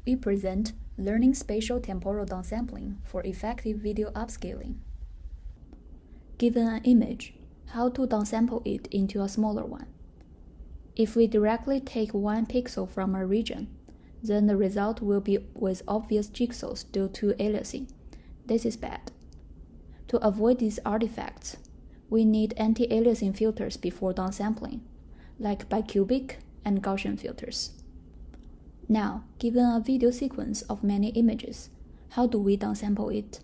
we present Learning Spatial-Temporal Downsampling for effective video upscaling. Given an image, how to downsample it into a smaller one. If we directly take 1 pixel from a region, then the result will be with obvious jigsaws due to aliasing. This is bad. To avoid these artifacts, we need anti-aliasing filters before downsampling, like bicubic and Gaussian filters. Now, given a video sequence of many images, how do we downsample it?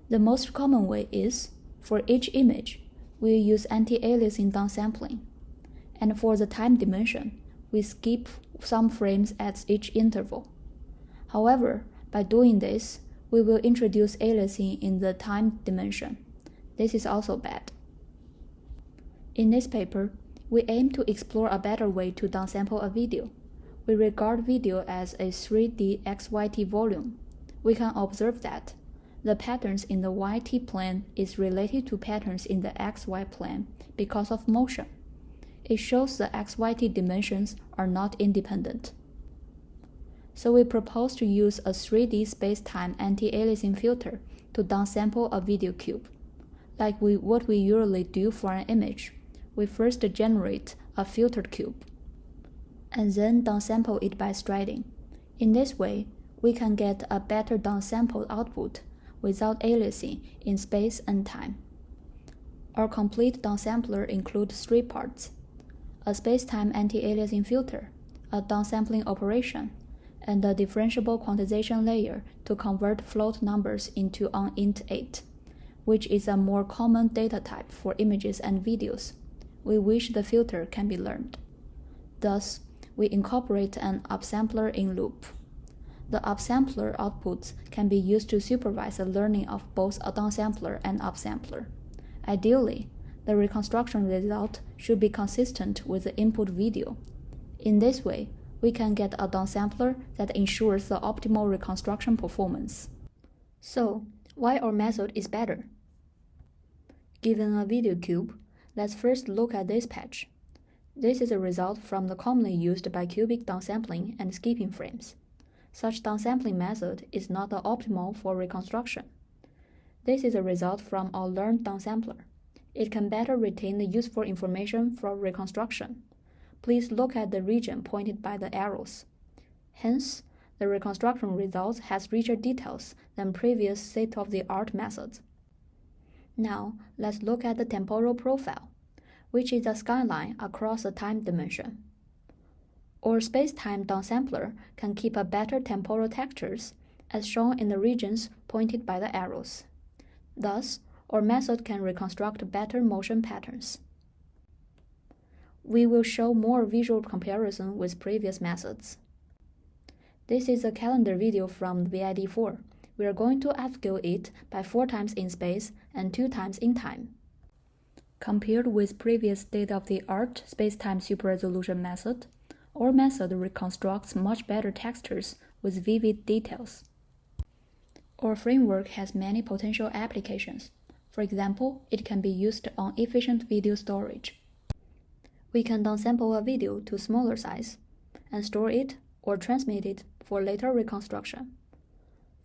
The most common way is, for each image, we use anti-aliasing downsampling, and for the time dimension, we skip some frames at each interval. However, by doing this, we will introduce aliasing in the time dimension. This is also bad. In this paper, we aim to explore a better way to downsample a video. We regard video as a 3D XYT volume. We can observe that the patterns in the YT plane is related to patterns in the XY plane because of motion. It shows the XYT dimensions are not independent. So we propose to use a 3D space-time anti-aliasing filter to downsample a video cube. Like what we usually do for an image, we first generate a filtered cube, and then downsample it by striding. In this way, we can get a better downsampled output without aliasing in space and time. Our complete downsampler includes 3 parts: a space-time anti-aliasing filter, a downsampling operation, and a differentiable quantization layer to convert float numbers into an int8, which is a more common data type for images and videos. We wish the filter can be learned. Thus, we incorporate an upsampler in loop. The upsampler outputs can be used to supervise the learning of both a downsampler and upsampler. Ideally, the reconstruction result should be consistent with the input video. In this way, we can get a downsampler that ensures the optimal reconstruction performance. So, why our method is better? Given a video cube, let's first look at this patch. This is a result from the commonly used bicubic downsampling and skipping frames. Such downsampling method is not the optimal for reconstruction. This is a result from our learned downsampler. It can better retain the useful information for reconstruction. Please look at the region pointed by the arrows. Hence, the reconstruction results has richer details than previous state-of-the-art methods. Now, let's look at the temporal profile, which is a skyline across a time dimension. Our space-time downsampler can keep a better temporal textures, as shown in the regions pointed by the arrows. Thus, our method can reconstruct better motion patterns. We will show more visual comparison with previous methods. This is a calendar video from VID4. We are going to upscale it by 4 times in space and 2 times in time. Compared with previous state-of-the-art space-time super-resolution method, our method reconstructs much better textures with vivid details. Our framework has many potential applications. For example, it can be used on efficient video storage. We can downsample a video to smaller size and store it or transmit it for later reconstruction.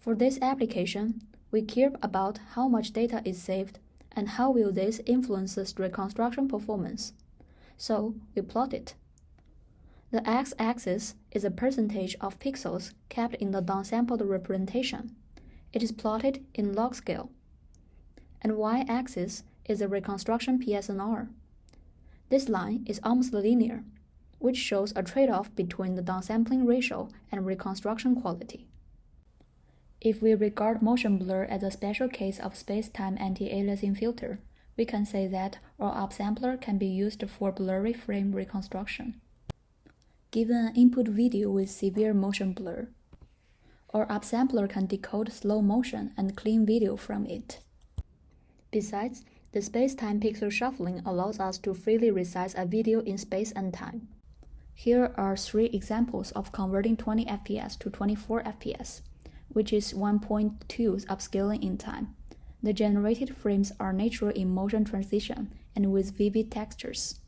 For this application, we care about how much data is saved and how will this influence the reconstruction performance. So, we plot it. The x-axis is a percentage of pixels kept in the downsampled representation. It is plotted in log scale. And y-axis is the reconstruction PSNR. This line is almost linear, which shows a trade-off between the downsampling ratio and reconstruction quality. If we regard motion blur as a special case of space-time anti-aliasing filter, we can say that our upsampler can be used for blurry frame reconstruction. Given an input video with severe motion blur, our upsampler can decode slow motion and clean video from it. Besides, the space-time pixel shuffling allows us to freely resize a video in space and time. Here are 3 examples of converting 20 fps to 24 fps, which is 1.2 upscaling in time. The generated frames are natural in motion transition and with vivid textures.